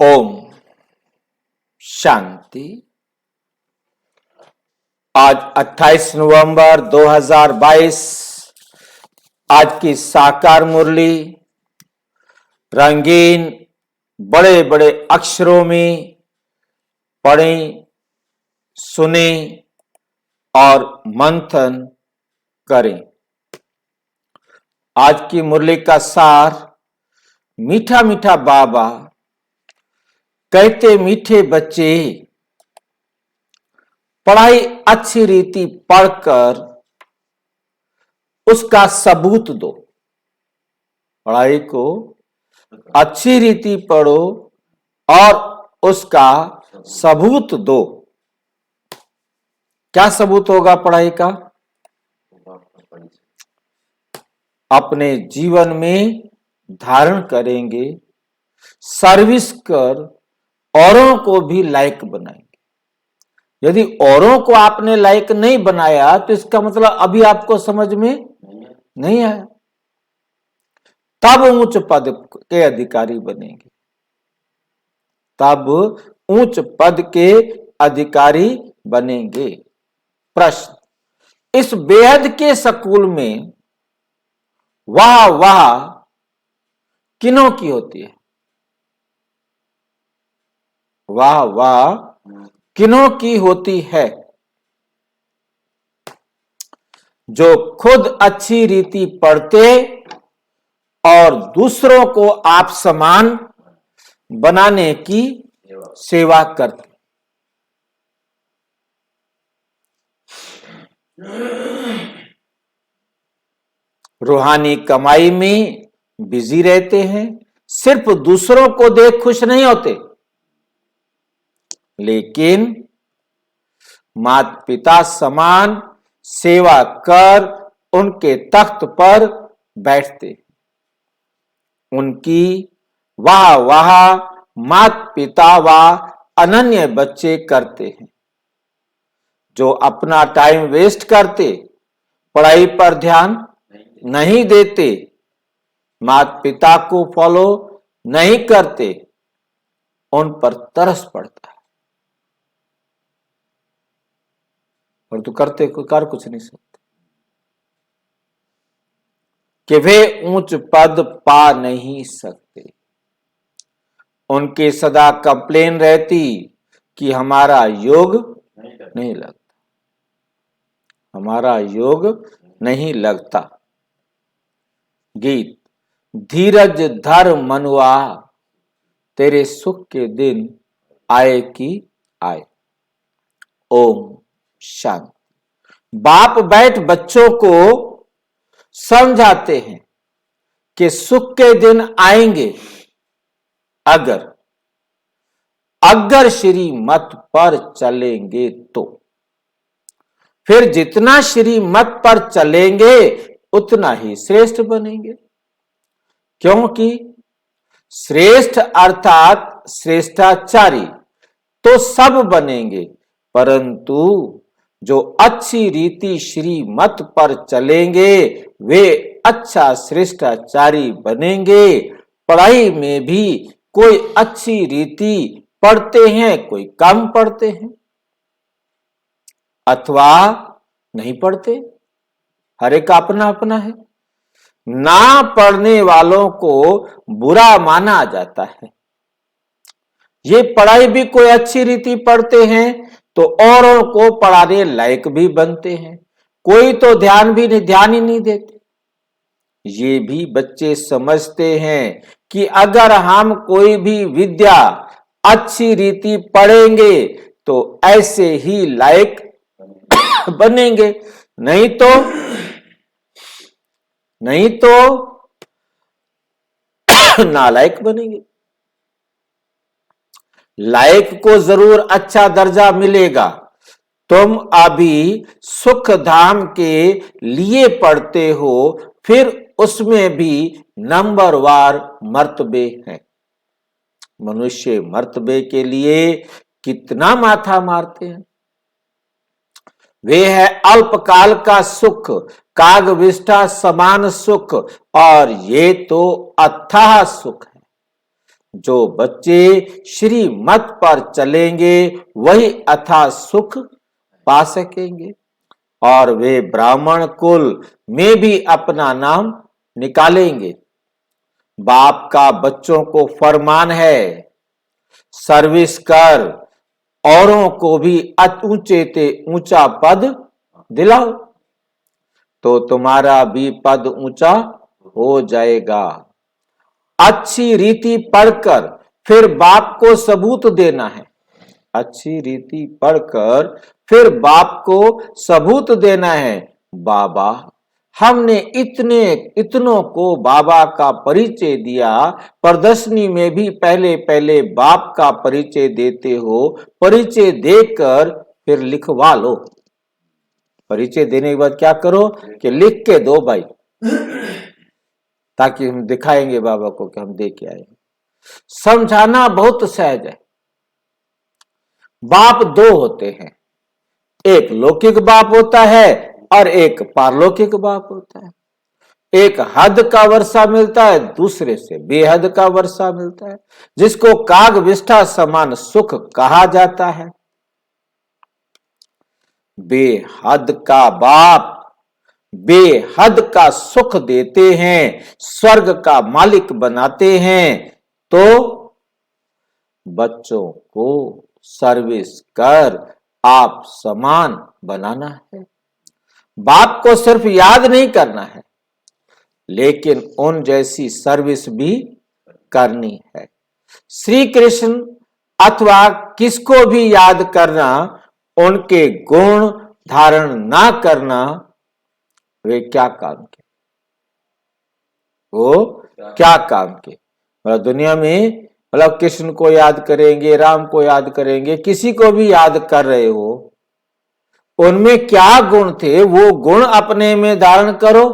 ओम शांति। आज 28 नवंबर 2022। आज की साकार मुरली रंगीन बड़े बड़े अक्षरों में पढ़ें, सुने और मंथन करें। आज की मुरली का सार, मीठा मीठा बाबा कहते, मीठे बच्चे पढ़ाई अच्छी रीति पढ़कर उसका सबूत दो। पढ़ाई को अच्छी रीति पढ़ो और उसका सबूत दो। क्या सबूत होगा पढ़ाई का? अपने जीवन में धारण करेंगे, सर्विस कर औरों को भी लायक बनाएंगे। यदि औरों को आपने लायक नहीं बनाया तो इसका मतलब अभी आपको समझ में नहीं आया। तब उच्च पद के अधिकारी बनेंगे, तब उच्च पद के अधिकारी बनेंगे। प्रश्न, इस बेहद के स्कूल में वाह वाह किन्हों की होती है? वाह वाह किन्हों की होती है? जो खुद अच्छी रीति पढ़ते और दूसरों को आप समान बनाने की सेवा करते। रूहानी कमाई में बिजी रहते हैं, सिर्फ दूसरों को देख खुश नहीं होते, लेकिन माता पिता समान सेवा कर उनके तख्त पर बैठते। उनकी वाह वाह माता पिता व अनन्य बच्चे करते हैं। जो अपना टाइम वेस्ट करते, पढ़ाई पर ध्यान नहीं देते, माता पिता को फॉलो नहीं करते, उन पर तरस पड़ता है। और तो करते कोई कर कुछ नहीं सकते कि वे ऊंच पद पा नहीं सकते। उनके सदा कंप्लेन रहती कि हमारा योग नहीं लगता, हमारा योग नहीं लगता। गीत, धीरज धर मनुआ, तेरे सुख के दिन आए कि आए। ओम शांति। बाप बैठ बच्चों को समझाते हैं कि सुख के दिन आएंगे अगर श्रीमत पर चलेंगे तो। फिर जितना श्रीमत पर चलेंगे उतना ही श्रेष्ठ बनेंगे, क्योंकि श्रेष्ठ अर्थात श्रेष्ठाचारी तो सब बनेंगे, परंतु जो अच्छी रीति श्रीमत पर चलेंगे वे अच्छा श्रेष्ठाचारी बनेंगे। पढ़ाई में भी कोई अच्छी रीति पढ़ते हैं, कोई कम पढ़ते हैं अथवा नहीं पढ़ते। हर एक का अपना अपना है। ना पढ़ने वालों को बुरा माना जाता है। ये पढ़ाई भी कोई अच्छी रीति पढ़ते हैं तो औरों को पढ़ाने लायक भी बनते हैं। कोई तो ध्यान ही नहीं देते। ये भी बच्चे समझते हैं कि अगर हम कोई भी विद्या अच्छी रीति पढ़ेंगे तो ऐसे ही लायक बनेंगे, नहीं तो नालायक बनेंगे। लायक को जरूर अच्छा दर्जा मिलेगा। तुम अभी सुख धाम के लिए पढ़ते हो, फिर उसमें भी नंबरवार मर्तबे हैं। मनुष्य मर्तबे के लिए कितना माथा मारते हैं। वे है अल्पकाल का सुख, कागविष्ठा समान सुख, और ये तो अथाह सुख है। जो बच्चे श्रीमत पर चलेंगे वही अथाह सुख पा सकेंगे और वे ब्राह्मण कुल में भी अपना नाम निकालेंगे। बाप का बच्चों को फरमान है, सर्विस कर, औरों को भी ऊंचे ते ऊंचा पद दिलाओ, तो तुम्हारा भी पद ऊंचा हो जाएगा। अच्छी रीति पढ़कर फिर बाप को सबूत देना है। अच्छी रीति पढ़कर फिर बाप को सबूत देना है, बाबा हमने इतनों को बाबा का परिचय दिया, प्रदर्शनी में भी पहले पहले बाप का परिचय देते हो, परिचय देकर फिर लिखवा लो। परिचय देने के बाद क्या करो कि लिख के दो भाई, ताकि हम दिखाएंगे बाबा को कि हम दे के आए। समझाना बहुत सहज है। बाप दो होते हैं, एक लौकिक बाप होता है और एक पारलौकिक बाप होता है। एक हद का वर्षा मिलता है, दूसरे से बेहद का वर्षा मिलता है, जिसको काग विष्ठा समान सुख कहा जाता है। बेहद का बाप बेहद का सुख देते हैं, स्वर्ग का मालिक बनाते हैं, तो बच्चों को सर्विस कर आप समान बनाना है। बाप को सिर्फ याद नहीं करना है, लेकिन उन जैसी सर्विस भी करनी है। श्री कृष्ण अथवा किसको भी याद करना, उनके गुण धारण ना करना, वे क्या काम के? वो क्या काम के? मतलब दुनिया में मतलब कृष्ण को याद करेंगे, राम को याद करेंगे, किसी को भी याद कर रहे हो, उनमें क्या गुण थे वो गुण अपने में धारण करो।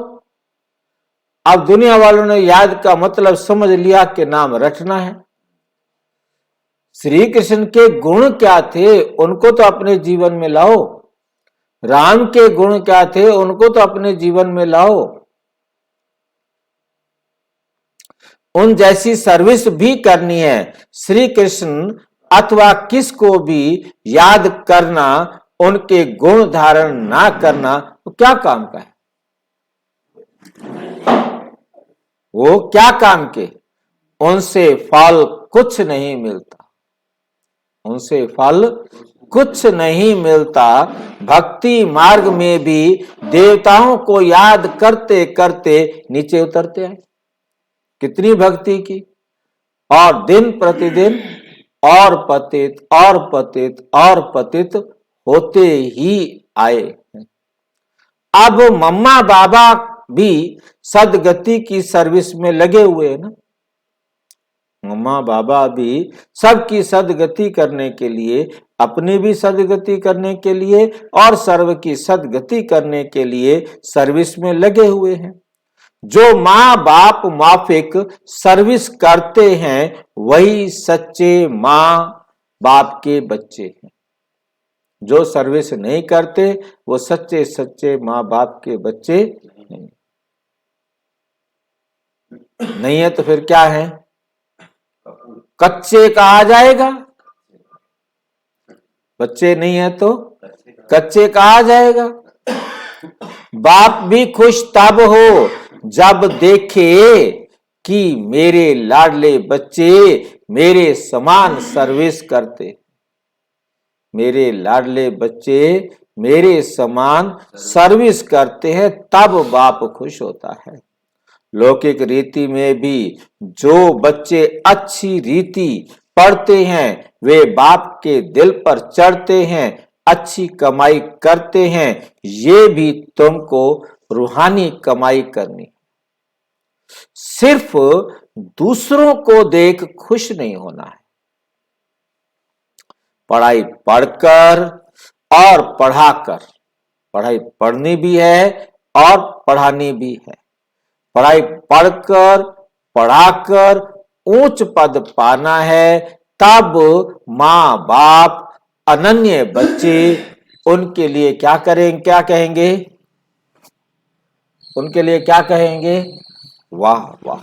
अब दुनिया वालों ने याद का मतलब समझ लिया कि नाम रटना है। श्री कृष्ण के गुण क्या थे उनको तो अपने जीवन में लाओ, राम के गुण क्या थे उनको तो अपने जीवन में लाओ। उन जैसी सर्विस भी करनी है। श्री कृष्ण अथवा किसको भी याद करना, उनके गुण धारण ना करना, तो क्या काम का है? वो क्या काम के? उनसे फल कुछ नहीं मिलता, उनसे फल कुछ नहीं मिलता। भक्ति मार्ग में भी देवताओं को याद करते करते नीचे उतरते हैं। कितनी भक्ति की, और दिन प्रतिदिन और पतित और पतित और पतित होते ही आए। अब मम्मा बाबा भी सदगति की सर्विस में लगे हुए हैं ना। मम्मा बाबा भी सबकी सदगति करने के लिए, अपनी भी सदगति करने के लिए और सर्व की सदगति करने के लिए सर्विस में लगे हुए हैं। जो माँ बाप माफिक सर्विस करते हैं वही सच्चे माँ बाप के बच्चे हैं। जो सर्विस नहीं करते वो सच्चे सच्चे माँ बाप के बच्चे नहीं है। तो फिर क्या है? कच्चे कहा जाएगा। बच्चे नहीं है तो कच्चे कहा जाएगा। बाप भी खुश तब हो जब देखे कि मेरे लाडले बच्चे मेरे समान सर्विस करते, मेरे लाडले बच्चे मेरे समान सर्विस करते हैं, तब बाप खुश होता है। लौकिक रीति में भी जो बच्चे अच्छी रीति पढ़ते हैं वे बाप के दिल पर चढ़ते हैं, अच्छी कमाई करते हैं। ये भी तुमको रूहानी कमाई करनी। सिर्फ दूसरों को देख खुश नहीं होना है। पढ़ाई पढ़कर और पढ़ाकर, पढ़ाई पढ़नी भी है और पढ़ानी भी है। पढ़ाई पढ़कर पढ़ाकर ऊंच पद पाना है, तब माँ बाप अनन्य बच्चे उनके लिए क्या करेंगे, क्या कहेंगे? उनके लिए क्या कहेंगे? वाह वाह।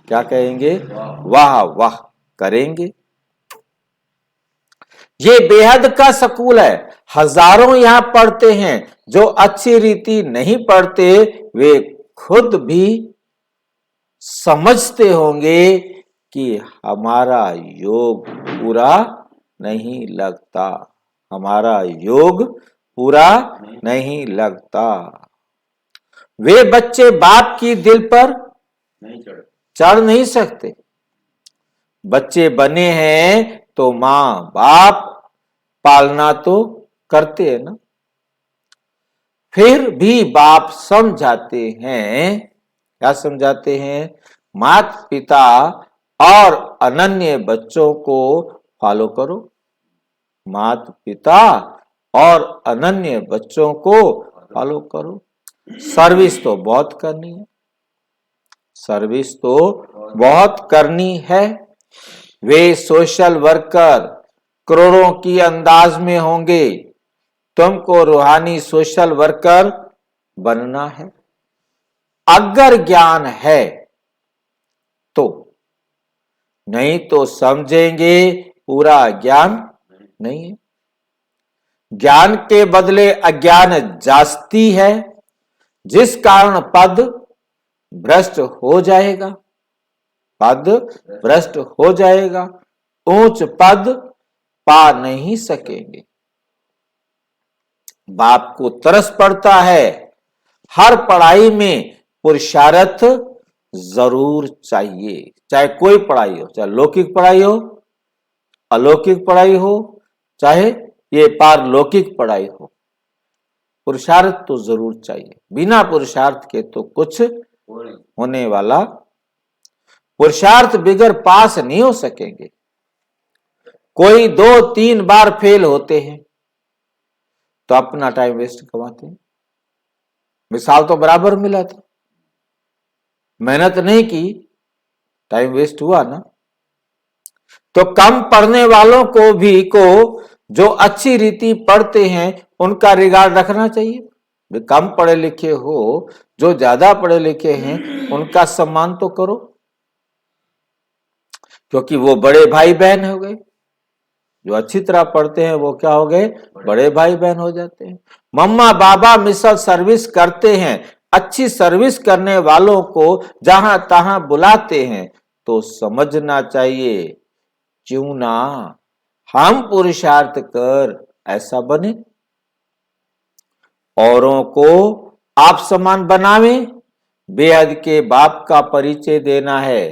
क्या कहेंगे? वाह वाह करेंगे। ये बेहद का स्कूल है, हजारों यहां पढ़ते हैं। जो अच्छी रीति नहीं पढ़ते वे खुद भी समझते होंगे कि हमारा योग पूरा नहीं लगता, हमारा योग पूरा नहीं लगता। वे बच्चे बाप की दिल पर चढ़ नहीं सकते। बच्चे बने हैं तो मां बाप पालना तो करते हैं ना। फिर भी बाप समझाते हैं, क्या समझाते हैं? माता पिता और अनन्य बच्चों को फॉलो करो। माता पिता और अनन्य बच्चों को फॉलो करो। सर्विस तो बहुत करनी है, सर्विस तो बहुत करनी है। वे सोशल वर्कर करोड़ों की अंदाज में होंगे, तुमको रूहानी सोशल वर्कर बनना है। अगर ज्ञान है तो, नहीं तो समझेंगे पूरा ज्ञान नहीं है। ज्ञान के बदले अज्ञान जास्ती है, जिस कारण पद भ्रष्ट हो जाएगा, पद भ्रष्ट हो जाएगा, ऊंच पद पा नहीं सकेंगे। बाप को तरस पड़ता है, हर पढ़ाई में पुरुषार्थ जरूर चाहिए, चाहे कोई पढ़ाई हो, चाहे लौकिक पढ़ाई हो, अलौकिक पढ़ाई हो, चाहे ये पारलौकिक पढ़ाई हो, पुरुषार्थ तो जरूर चाहिए। बिना पुरुषार्थ के तो कुछ होने वाला, पुरुषार्थ बिगर पास नहीं हो सकेंगे। कोई 2-3 बार फेल होते हैं तो अपना टाइम वेस्ट करवाते हैं। मिसाल तो बराबर मिला था, मेहनत नहीं की, टाइम वेस्ट हुआ ना। तो कम पढ़ने वालों को भी जो अच्छी रीति पढ़ते हैं उनका रिगार्ड रखना चाहिए। वे कम पढ़े लिखे हो, जो ज्यादा पढ़े लिखे हैं उनका सम्मान तो करो, क्योंकि वो बड़े भाई बहन हो गए। जो अच्छी तरह पढ़ते हैं वो क्या हो गए? बड़े भाई बहन हो जाते हैं। मम्मा बाबा मिसल सर्विस करते हैं, अच्छी सर्विस करने वालों को जहां तहां बुलाते हैं, तो समझना चाहिए क्यों ना हम पुरुषार्थ कर ऐसा बने, औरों को आप समान बनावे। बेहद के बाप का परिचय देना है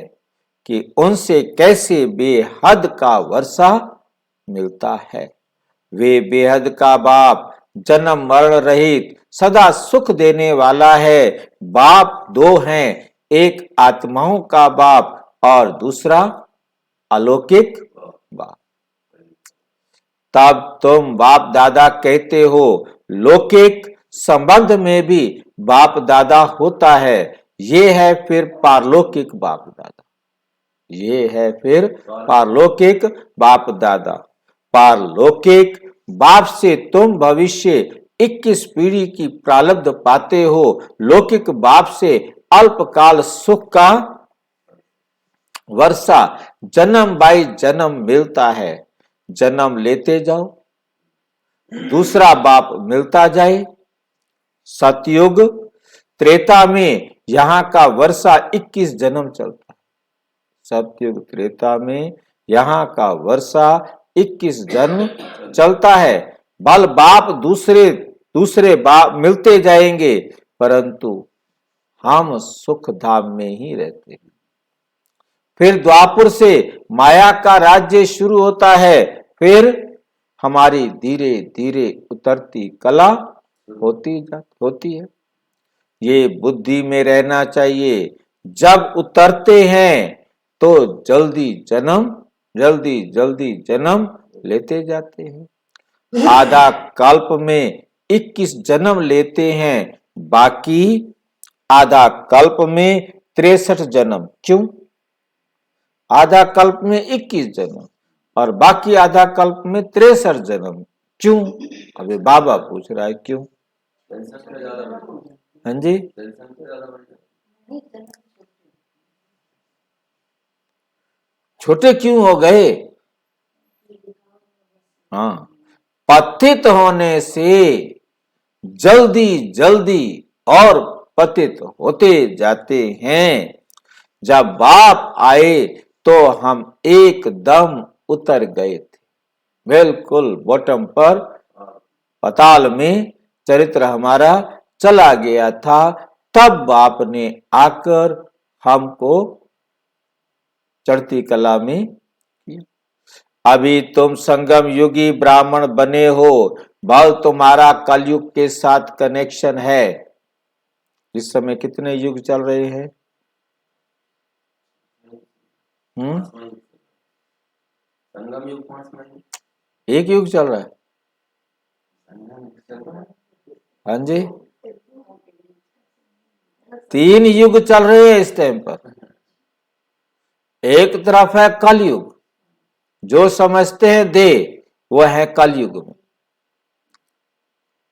कि उनसे कैसे बेहद का वर्षा मिलता है। वे बेहद का बाप जन्म मरण रहित सदा सुख देने वाला है। बाप दो हैं, एक आत्माओं का बाप और दूसरा अलौकिक बाप। तब तुम बाप दादा कहते हो। लौकिक संबंध में भी बाप दादा होता है, ये है फिर पारलौकिक बाप दादा, ये है फिर पारलौकिक बाप दादा। पारलौकिक बाप से तुम भविष्य 21 पीढ़ी की प्रारब्ध पाते हो, लौकिक बाप से अल्पकाल सुख का वर्षा जन्म बाई जन्म मिलता है। जन्म लेते जाओ, दूसरा बाप मिलता जाए। सतयुग त्रेता में यहां का वर्षा 21 जन्म चलता है। सतयुग त्रेता में यहां का वर्षा 21 जन्म चलता है। बल बाप दूसरे बाप मिलते जाएंगे, परंतु हम सुख धाम में ही रहते हैं। फिर द्वापुर से माया का राज्य शुरू होता है, फिर हमारी धीरे धीरे उतरती कला होती है। ये बुद्धि में रहना चाहिए। जब उतरते हैं तो जल्दी जल्दी जन्म लेते जाते हैं। आधा कल्प में 21 जन्म लेते हैं, बाकी आधा कल्प में 63 जन्म। क्यों? आधा कल्प में 21 जन्म और बाकी आधा कल्प में 63 जन्म क्यों? अभी बाबा पूछ रहा है क्यों? हाँ जी, छोटे क्यों हो गए? हाँ, पतित होने से जल्दी जल्दी और पतित होते जाते हैं। जब बाप आए तो हम एकदम उतर गए थे, बिल्कुल बॉटम पर, पाताल में चरित्र हमारा चला गया था। तब बाप ने आकर हमको चढ़ती कला में किया। अभी तुम संगम युगी ब्राह्मण बने हो, भाव तुम्हारा कलयुग के साथ कनेक्शन है। इस समय कितने युग चल रहे हैं? संगम युग 5 महीने, एक युग चल रहा है। हाँ जी, 3 युग चल रहे हैं इस टाइम पर। एक तरफ है कलयुग, जो समझते हैं देह वो है कलयुग में,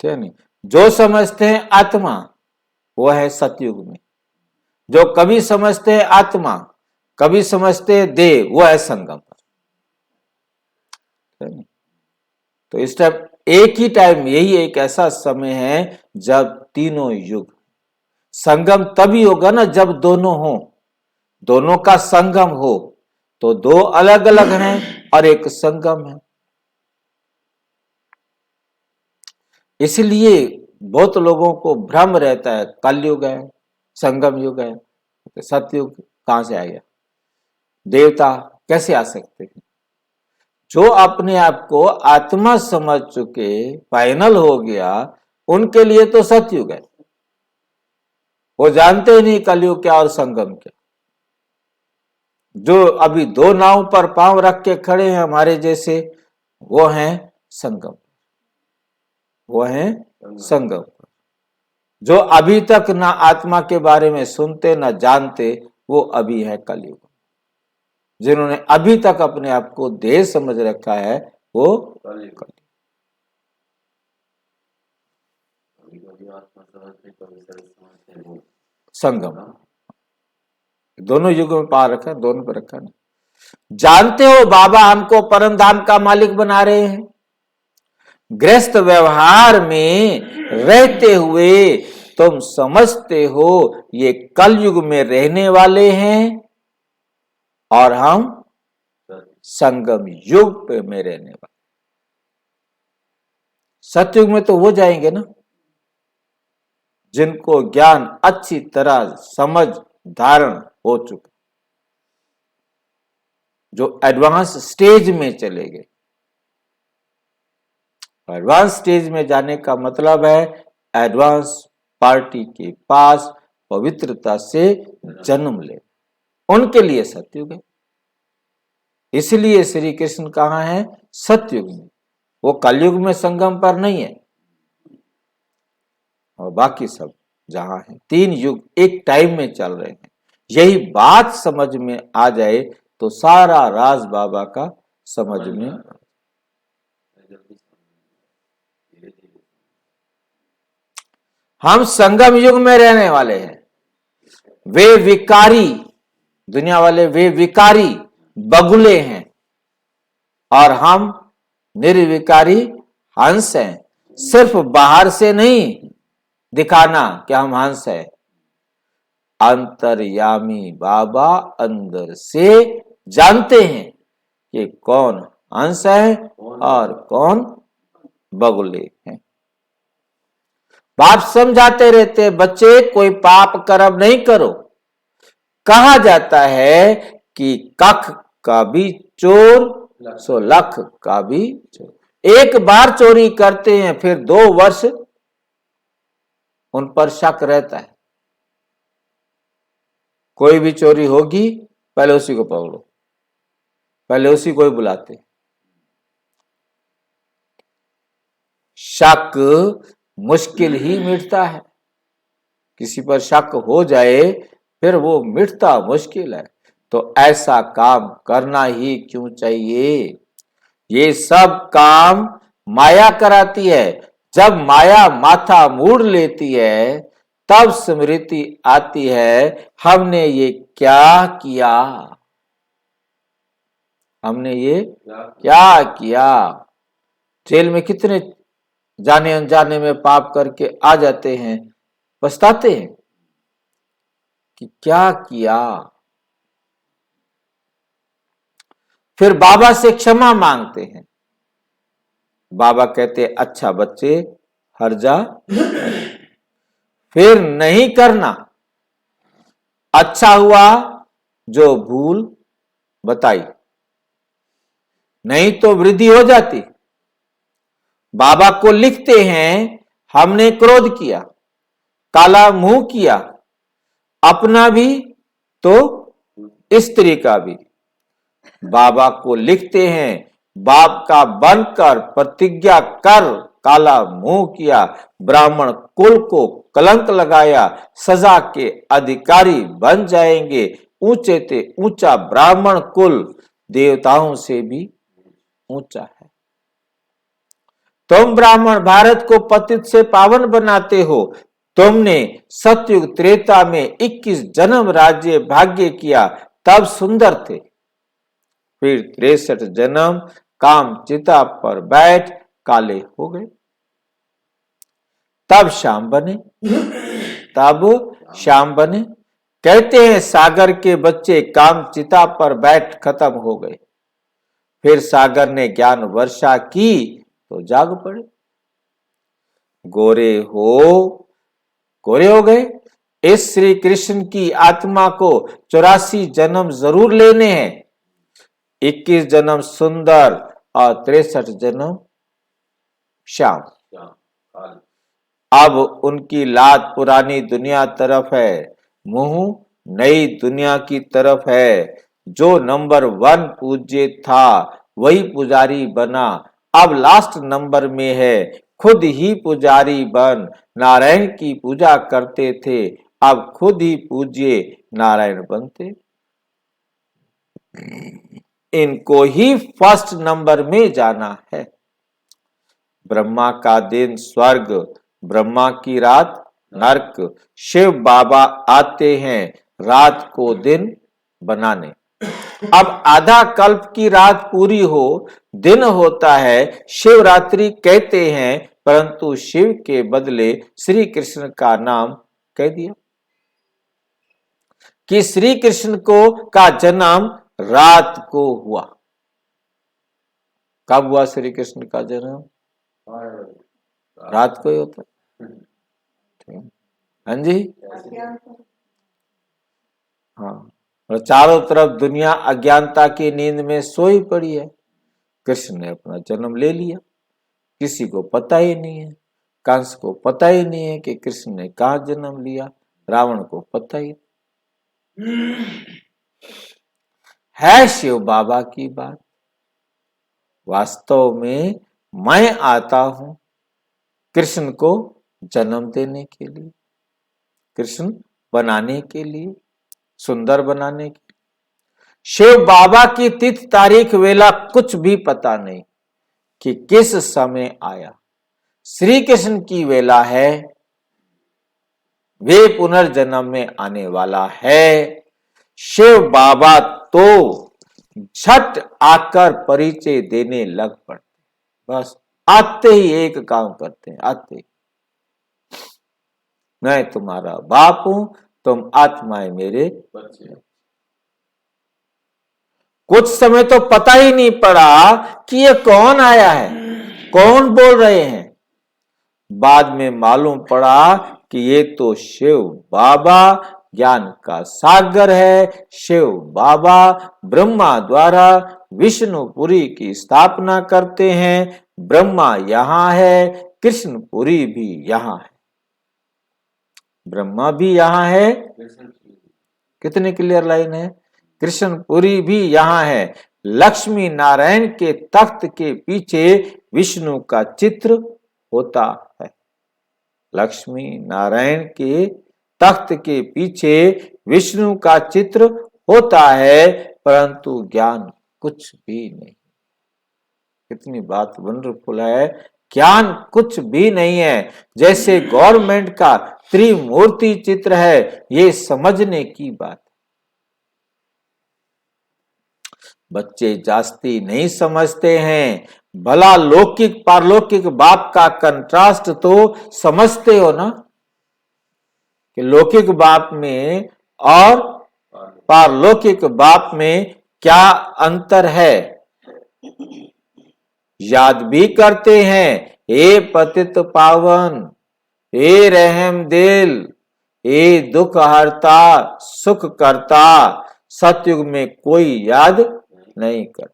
ठीक है नहीं। जो समझते हैं आत्मा वो है सतयुग में। जो कभी समझते हैं आत्मा, कभी समझते हैं देह, वो है संगम पर, ठीक है नहीं। तो इस टाइम एक ही टाइम, यही एक ऐसा समय है जब तीनों युग। संगम तभी होगा ना जब दोनों हो, दोनों का संगम हो। तो दो अलग अलग हैं और एक संगम है। इसलिए बहुत लोगों को भ्रम रहता है, कलयुग है, संगम युग है, तो सतयुग कहां से आ गया? देवता कैसे आ सकते हैं? जो अपने आप को आत्मा समझ चुके, फाइनल हो गया, उनके लिए तो सतयुग है। वो जानते ही नहीं कलयुग क्या और संगम क्या। जो अभी दो नाव पर पांव रख के खड़े हैं हमारे जैसे, वो हैं संगम, वो हैं संगम। जो अभी तक ना आत्मा के बारे में सुनते ना जानते, वो अभी है कलयुग। जिन्होंने अभी तक अपने आप को देह समझ रखा है, वो कलयुग। संगम, दोनों युगों में पा रखा है, दोनों पर रखा है। जानते हो बाबा हमको परम धाम का मालिक बना रहे हैं। गृहस्थ व्यवहार में रहते हुए तुम समझते हो ये कलयुग में रहने वाले हैं और हम संगम युग में रहने वाले। सतयुग में तो वो जाएंगे ना जिनको ज्ञान अच्छी तरह समझ धारण हो चुका, जो एडवांस स्टेज में चले गए। एडवांस स्टेज में जाने का मतलब है एडवांस पार्टी के पास पवित्रता से जन्म ले, उनके लिए सतयुग है। इसलिए श्री कृष्ण कहाँ है? सतयुग में। वो कलयुग में संगम पर नहीं है, और बाकी सब जहां है। 3 युग एक टाइम में चल रहे हैं। यही बात समझ में आ जाए तो सारा राज बाबा का समझ में। हम संगम युग में रहने वाले हैं। वे विकारी दुनिया वाले, वे विकारी बगुले हैं और हम निर्विकारी हंस हैं। सिर्फ बाहर से नहीं दिखाना कि हम हंस हैं, अंतर्यामी बाबा अंदर से जानते हैं कि कौन हंस है और कौन बगुले हैं। बाप समझाते रहते, बच्चे कोई पाप कर्म नहीं करो। कहा जाता है कि कख का भी चोर सो लख का भी चोर। एक बार चोरी करते हैं फिर 2 वर्ष उन पर शक रहता है। कोई भी चोरी होगी पहले उसी को पकड़ो, पहले उसी को ही बुलाते। शक मुश्किल ही मिटता है। किसी पर शक हो जाए फिर वो मिटता मुश्किल है। तो ऐसा काम करना ही क्यों चाहिए? ये सब काम माया कराती है। जब माया माथा मोड़ लेती है तब स्मृति आती है, हमने ये क्या किया। हमने ये क्या क्या किया। जेल में कितने जाने अनजाने में पाप करके आ जाते हैं, पछताते हैं कि क्या किया। फिर बाबा से क्षमा मांगते हैं। बाबा कहते अच्छा बच्चे हट जा, फिर नहीं करना। अच्छा हुआ जो भूल बताई, नहीं तो वृद्धि हो जाती। बाबा को लिखते हैं हमने क्रोध किया, काला मुंह किया, अपना भी तो स्त्री का भी। बाबा को लिखते हैं बाप का बनकर प्रतिज्ञा कर काला मुंह किया, ब्राह्मण कुल को कलंक लगाया, सजा के अधिकारी बन जाएंगे। ऊंचे ते ऊंचा ब्राह्मण कुल देवताओं से भी ऊंचा है। तुम ब्राह्मण भारत को पतित से पावन बनाते हो। तुमने सतयुग त्रेता में 21 जन्म राज्य भाग्य किया, तब सुंदर थे। फिर 63 जन्म काम चिता पर बैठ काले हो गए, तब शाम बने। तब शाम बने। कहते हैं सागर के बच्चे काम चिता पर बैठ खत्म हो गए। फिर सागर ने ज्ञान वर्षा की तो जाग पड़े। गोरे हो गए। इस श्री कृष्ण की आत्मा को 84 जन्म जरूर लेने हैं। 21 जन्म सुंदर और 63 जन्म श्याम। अब उनकी लात पुरानी दुनिया तरफ है, मुंह नई दुनिया की तरफ है। जो नंबर 1 पूज्य था वही पुजारी बना, अब लास्ट नंबर में है। खुद ही पुजारी बन नारायण की पूजा करते थे, अब खुद ही पूज्य नारायण बनते। इनको ही फर्स्ट नंबर में जाना है। ब्रह्मा का दिन स्वर्ग, ब्रह्मा की रात नरक। शिव बाबा आते हैं रात को दिन बनाने। अब आधा कल्प की रात पूरी हो, दिन होता है, शिवरात्रि कहते हैं, परंतु शिव के बदले श्री कृष्ण का नाम कह दिया कि श्री कृष्ण को का जन्म रात को हुआ। कब हुआ श्री कृष्ण का जन्म? रात को ही होता है। हाँ जी, हाँ। और चारों तरफ दुनिया अज्ञानता की नींद में सोई पड़ी है। कृष्ण ने अपना जन्म ले लिया, किसी को पता ही नहीं है। कंस को पता ही नहीं है कि कृष्ण ने कहा जन्म लिया, रावण को पता ही है। शिव बाबा की बात। वास्तव में मैं आता हूं कृष्ण को जन्म देने के लिए, कृष्ण बनाने के लिए, सुंदर बनाने के लिए। शिव बाबा की तिथि तारीख वेला कुछ भी पता नहीं कि किस समय आया। श्री कृष्ण की वेला है, वे पुनर्जन्म में आने वाला है। शिव बाबा तो झट आकर परिचय देने लग पड़ते, बस आते ही एक काम करते हैं, आते ही मैं तुम्हारा बाप हूं, तुम आत्माएं मेरे बच्चे। कुछ समय तो पता ही नहीं पड़ा कि ये कौन आया है, कौन बोल रहे हैं। बाद में मालूम पड़ा कि ये तो शिव बाबा ज्ञान का सागर है। शिव बाबा ब्रह्मा द्वारा विष्णुपुरी की स्थापना करते हैं। ब्रह्मा यहां है, कृष्णपुरी भी यहां है। ब्रह्मा भी यहां है, कितनी क्लियर लाइन है। कृष्णपुरी भी यहां है। लक्ष्मी नारायण के तख्त के पीछे विष्णु का चित्र होता है। लक्ष्मी नारायण के तख्त के पीछे विष्णु का चित्र होता है, परंतु ज्ञान कुछ भी नहीं। कितनी बात वंडरफुल है। ज्ञान कुछ भी नहीं है। जैसे गवर्नमेंट का त्रिमूर्ति चित्र है, ये समझने की बात। बच्चे जास्ती नहीं समझते हैं, भला लौकिक पारलौकिक बाप का कंट्रास्ट तो समझते हो ना, कि लौकिक बाप में और पारलौकिक बाप में क्या अंतर है। याद भी करते हैं, हे पतित पावन, हे रहम दिल, हे दुख हरता सुख करता, सतयुग में कोई याद नहीं करता।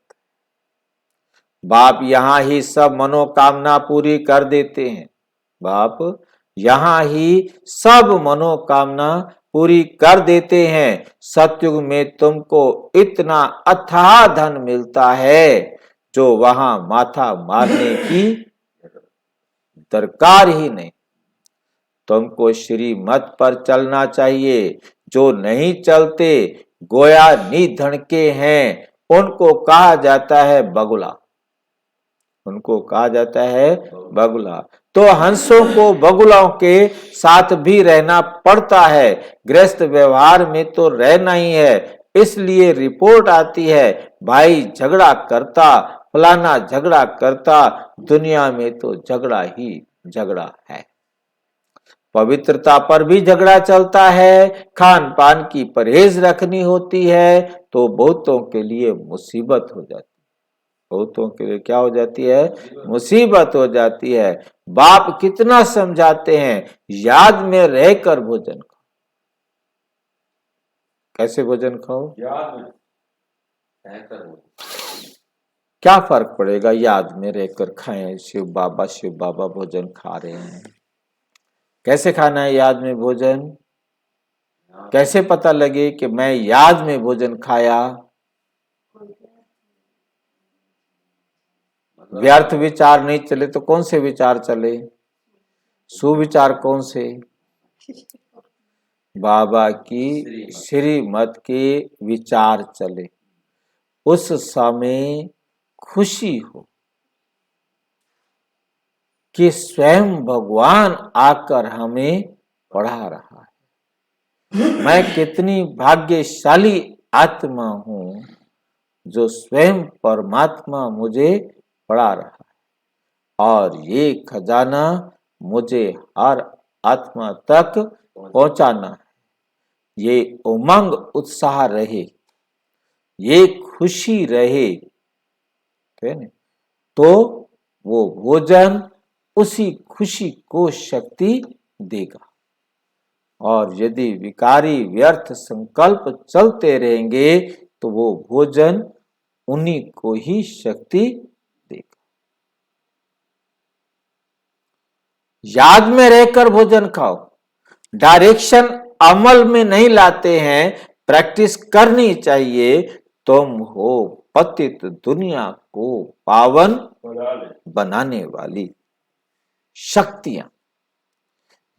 बाप यहां ही सब मनोकामना पूरी कर देते हैं, बाप यहां ही सब मनोकामना पूरी कर देते हैं। सतयुग में तुमको इतना अथाह धन मिलता है जो वहां माथा मारने की दरकार ही नहीं। तुमको श्रीमत पर चलना चाहिए। जो नहीं चलते गोया निधन के हैं, उनको कहा जाता है बगुला, उनको कहा जाता है बगुला। तो हंसों को बगुलों के साथ भी रहना पड़ता है, गृहस्थ व्यवहार में तो रहना ही है। इसलिए रिपोर्ट आती है, भाई झगड़ा करता, फलाना झगड़ा करता, दुनिया में तो झगड़ा ही झगड़ा है। पवित्रता पर भी झगड़ा चलता है, खान पान की परहेज रखनी होती है, तो बहुतों के लिए मुसीबत हो जाती है। बहुतों के लिए क्या हो जाती है? मुसीबत हो जाती है। बाप कितना समझाते हैं, याद में रहकर भोजन खाओ। कैसे भोजन खाओ? याद में रहकर भोजन। क्या फर्क पड़ेगा याद में रहकर खाएं? शिव बाबा भोजन खा रहे हैं। कैसे खाना है याद में भोजन? कैसे पता लगे कि मैं याद में भोजन खाया? व्यर्थ विचार नहीं चले तो कौन से विचार चले? सुविचार कौन से? बाबा की श्रीमत के विचार चले। उस समय खुशी हो कि स्वयं भगवान आकर हमें पढ़ा रहा है। मैं कितनी भाग्यशाली आत्मा हूं जो स्वयं परमात्मा मुझे पढ़ा रहा है, और ये खजाना मुझे हर आत्मा तक पहुंचाना है। ये उमंग उत्साह रहे, ये खुशी रहे, तो वो भोजन उसी खुशी को शक्ति देगा। और यदि विकारी व्यर्थ संकल्प चलते रहेंगे तो वो भोजन उन्हीं को ही शक्ति देगा। याद में रहकर भोजन खाओ। डायरेक्शन अमल में नहीं लाते हैं, प्रैक्टिस करनी चाहिए। तुम हो पतित दुनिया को पावन बनाने वाली शक्तियां।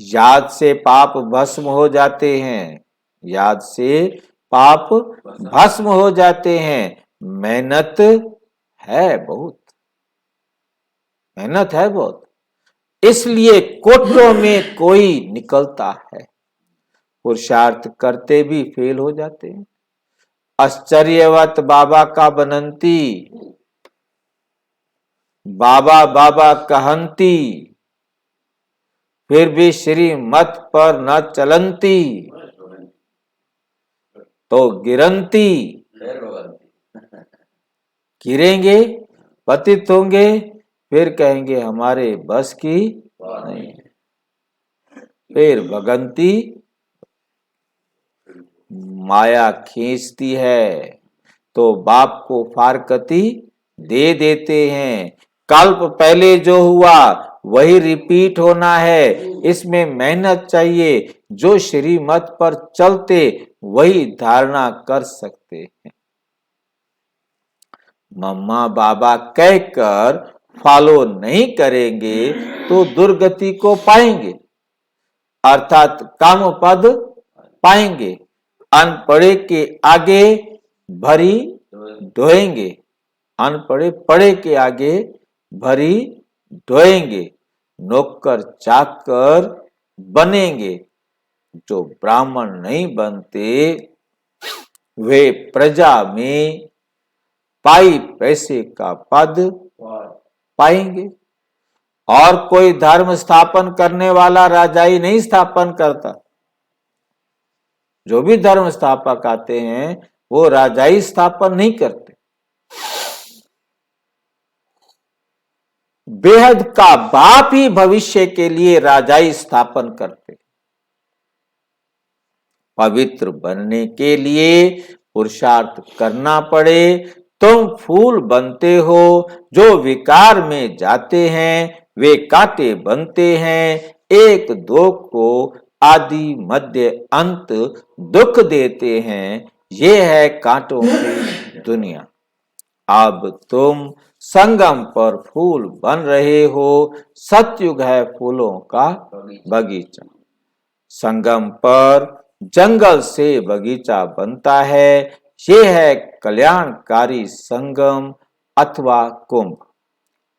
याद से पाप भस्म हो जाते हैं, याद से पाप भस्म हो जाते हैं। मेहनत है बहुत, मेहनत है बहुत, इसलिए कोटों में कोई निकलता है। पुरुषार्थ करते भी फेल हो जाते हैं। आश्चर्यवत बाबा का बनंती, बाबा बाबा कहंती, फिर भी श्रीमत पर न चलंती, तो गिरंती। गिरेंगे, पतित होंगे, फिर कहेंगे हमारे बस की नहीं है। फिर भगंती, माया खींचती है तो बाप को फारकती दे देते हैं। कल्प पहले जो हुआ वही रिपीट होना है, इसमें मेहनत चाहिए। जो श्रीमत पर चलते वही धारणा कर सकते हैं। मम्मा बाबा कहकर फॉलो नहीं करेंगे तो दुर्गति को पाएंगे, अर्थात काम पद पाएंगे। अनपढ़े के आगे भरी ढोएंगे, अनपढ़े पढ़े के आगे भरी ढोएंगे। नौकर चाकर बनेंगे। जो ब्राह्मण नहीं बनते वे प्रजा में पाई पैसे का पद पाएंगे। और कोई धर्म स्थापन करने वाला राजाई नहीं स्थापन करता। जो भी धर्म स्थापक आते हैं वो राजाई स्थापन नहीं करते। बेहद का बाप ही भविष्य के लिए राजाई स्थापन करते। पवित्र बनने के लिए पुरुषार्थ करना पड़े। तुम फूल बनते हो, जो विकार में जाते हैं वे कांटे बनते हैं। एक दो को आदि मध्य अंत दुख देते हैं। ये है कांटों की दुनिया। अब तुम संगम पर फूल बन रहे हो। सतयुग है फूलों का बगीचा। संगम पर जंगल से बगीचा बनता है। ये है कल्याणकारी संगम अथवा कुंभ।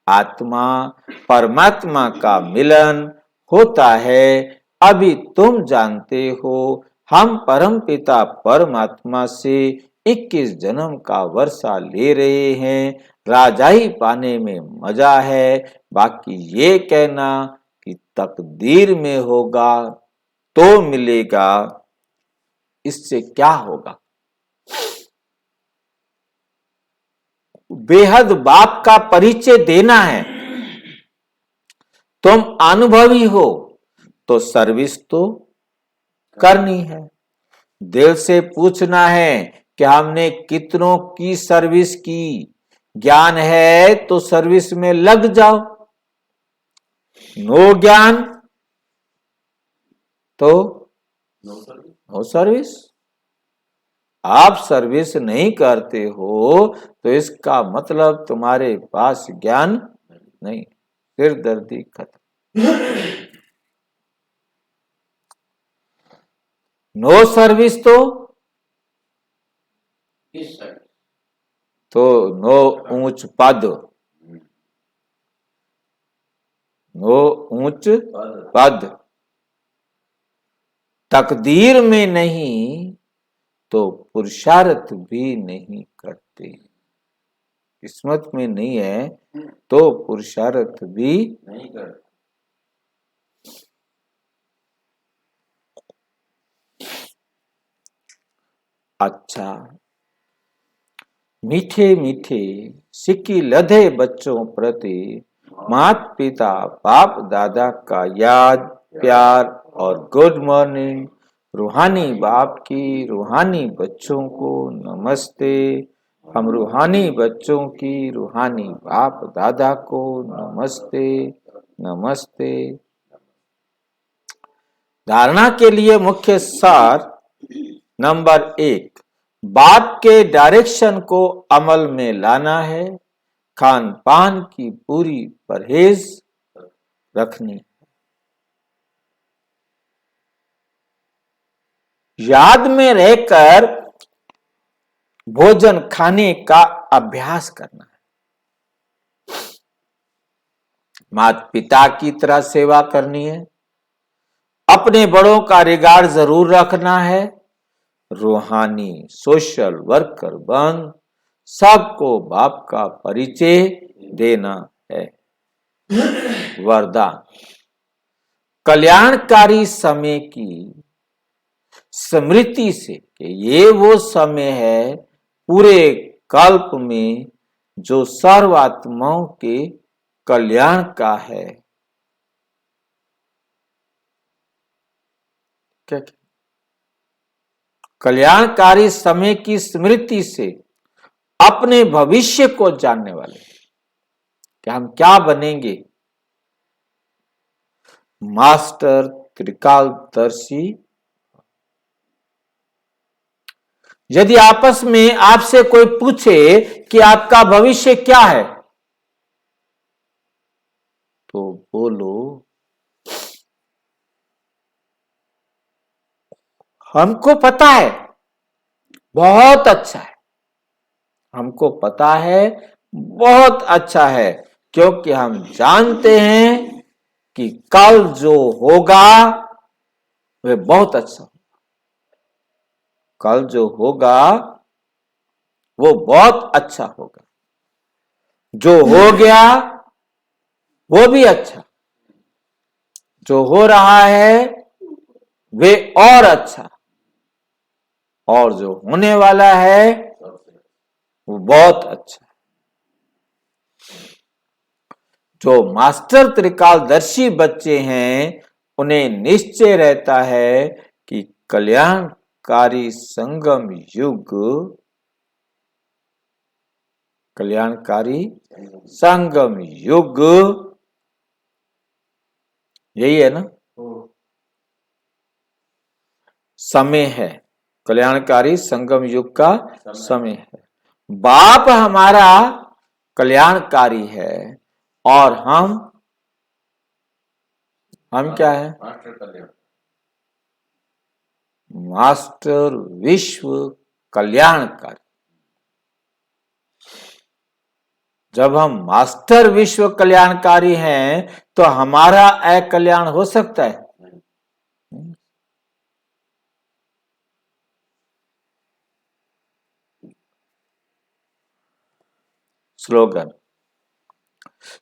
आत्मा परमात्मा का मिलन होता है। अभी तुम जानते हो हम परमपिता परमात्मा से 21 जन्म का वर्षा ले रहे हैं। राजाई पाने में मजा है। बाकी ये कहना कि तकदीर में होगा तो मिलेगा, इससे क्या होगा। बेहद बाप का परिचय देना है। तुम अनुभवी हो तो सर्विस तो करनी है। दिल से पूछना है कि हमने कितनों की सर्विस की। ज्ञान है तो सर्विस में लग जाओ। नो ज्ञान तो नो सर्विस। आप सर्विस नहीं करते हो तो इसका मतलब तुम्हारे पास ज्ञान नहीं। सिरदर्दी खत्म। नो सर्विस तो नो ऊंच पद। नो ऊंच पद। तकदीर में नहीं तो पुरुषार्थ भी नहीं करते। किस्मत में नहीं है तो पुरुषार्थ भी नहीं करते। अच्छा, मीठे मीठे सिक्की लधे बच्चों प्रति माता पिता बाप दादा का याद प्यार और गुड मॉर्निंग। रूहानी बाप की रूहानी बच्चों को नमस्ते। हम रूहानी बच्चों की रूहानी बाप दादा को नमस्ते नमस्ते। धारणा के लिए मुख्य सार नंबर 1, बाप के डायरेक्शन को अमल में लाना है। खान पान की पूरी परहेज रखनी। याद में रहकर भोजन खाने का अभ्यास करना है। माता पिता की तरह सेवा करनी है। अपने बड़ों का रिगार्ड जरूर रखना है। रूहानी सोशल वर्कर बन सबको बाप का परिचय देना है। वरदान, कल्याणकारी समय की स्मृति से कि ये वो समय है पूरे कल्प में जो सर्वात्माओं के कल्याण का है। क्या कल्याणकारी समय की स्मृति से अपने भविष्य को जानने वाले कि हम क्या बनेंगे। मास्टर त्रिकालदर्शी। यदि आपस में आपसे कोई पूछे कि आपका भविष्य क्या है तो बोलो हमको पता है, बहुत अच्छा है। हमको पता है बहुत अच्छा है, क्योंकि हम जानते हैं कि कल जो होगा वह बहुत अच्छा होगा। कल जो होगा वो बहुत अच्छा होगा। जो हो गया वो भी अच्छा, जो हो रहा है वे और अच्छा, और जो होने वाला है सबसे वो बहुत अच्छा। जो मास्टर त्रिकालदर्शी बच्चे हैं उन्हें निश्चय रहता है कि कल्याणकारी संगम युग, कल्याणकारी संगम युग यही है ना, समय है। कल्याणकारी संगम युग का समय है। बाप हमारा कल्याणकारी है और हम क्या है? मास्टर कल्याण, मास्टर विश्व कल्याणकारी। जब हम मास्टर विश्व कल्याणकारी हैं तो हमारा अकल्याण हो सकता है? स्लोगन,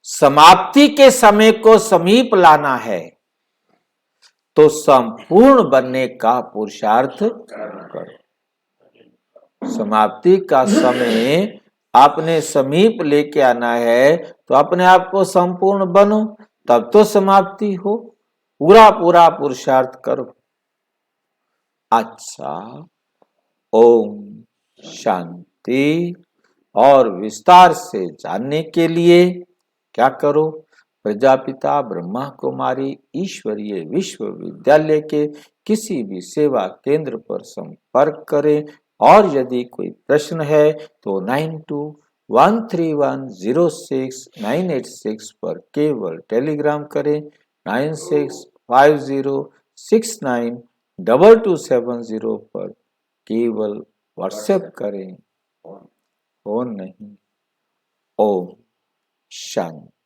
समाप्ति के समय को समीप लाना है तो संपूर्ण बनने का पुरुषार्थ करो। समाप्ति का समय आपने समीप लेके आना है तो अपने आप को संपूर्ण बनो, तब तो समाप्ति हो। पूरा पूरा पुरुषार्थ करो। अच्छा, ओम शांति। और विस्तार से जानने के लिए क्या करो? प्रजापिता ब्रह्मा कुमारी ईश्वरीय विश्वविद्यालय के किसी भी सेवा केंद्र पर संपर्क करें, और यदि कोई प्रश्न है तो 9213106986 पर केवल टेलीग्राम करें। 9650692270 पर केवल व्हाट्सएप करें, फोन नहीं। ओम शांति।